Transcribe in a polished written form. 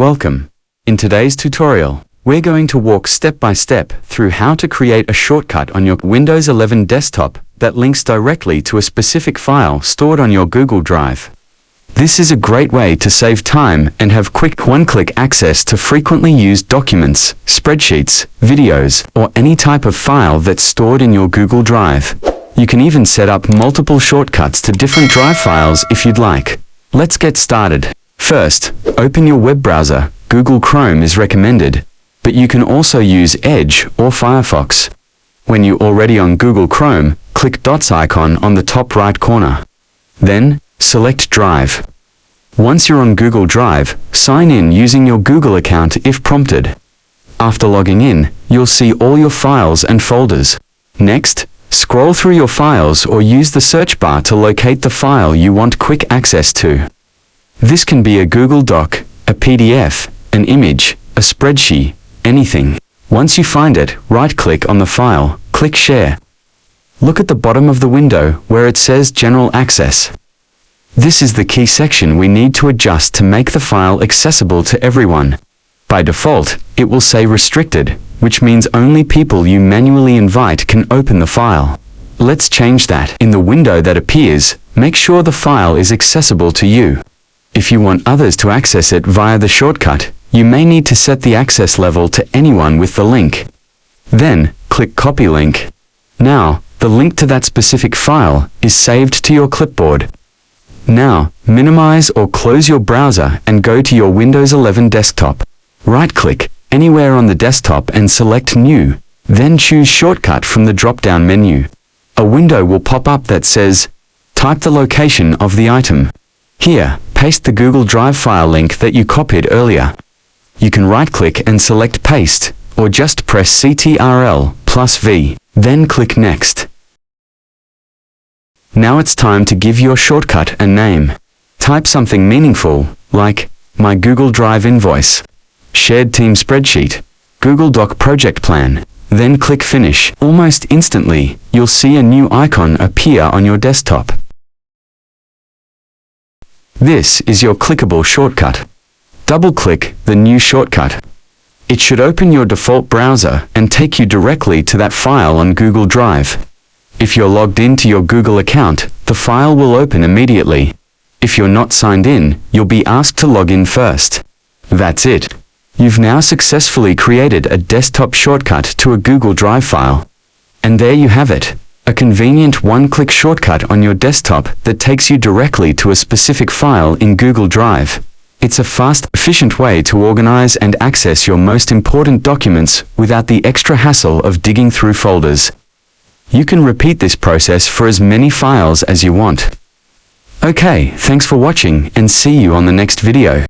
Welcome. In today's tutorial, we're going to walk step by step through how to create a shortcut on your Windows 11 desktop that links directly to a specific file stored on your Google Drive. This is a great way to save time and have quick one-click access to frequently used documents, spreadsheets, videos, or any type of file that's stored in your Google Drive. You can even set up multiple shortcuts to different drive files if you'd like. Let's get started. First, open your web browser. Google Chrome is recommended, but you can also use Edge or Firefox. When you're already on Google Chrome, click dots icon on the top right corner. Then, select Drive. Once you're on Google Drive, sign in using your Google account if prompted. After logging in, you'll see all your files and folders. Next, scroll through your files or use the search bar to locate the file you want quick access to. This can be a Google Doc, a PDF, an image, a spreadsheet, anything. Once you find it, right-click on the file, click Share. Look at the bottom of the window where it says General Access. This is the key section we need to adjust to make the file accessible to everyone. By default, it will say Restricted, which means only people you manually invite can open the file. Let's change that. In the window that appears, make sure the file is accessible to you. If you want others to access it via the shortcut, you may need to set the access level to anyone with the link. Then, click Copy Link. Now, the link to that specific file is saved to your clipboard. Now, minimize or close your browser and go to your Windows 11 desktop. Right-click anywhere on the desktop and select New. Then choose Shortcut from the drop-down menu. A window will pop up that says, type the location of the item. Here, paste the Google Drive file link that you copied earlier. You can right-click and select Paste, or just press Ctrl+V, then click Next. Now it's time to give your shortcut a name. Type something meaningful, like, My Google Drive Invoice, Shared Team Spreadsheet, Google Doc Project Plan, then click Finish. Almost instantly, you'll see a new icon appear on your desktop. This is your clickable shortcut. Double-click the new shortcut. It should open your default browser and take you directly to that file on Google Drive. If you're logged into your Google account, the file will open immediately. If you're not signed in, you'll be asked to log in first. That's it. You've now successfully created a desktop shortcut to a Google Drive file. And there you have it. A convenient one-click shortcut on your desktop that takes you directly to a specific file in Google Drive. It's a fast, efficient way to organize and access your most important documents without the extra hassle of digging through folders. You can repeat this process for as many files as you want. Okay, thanks for watching and see you on the next video.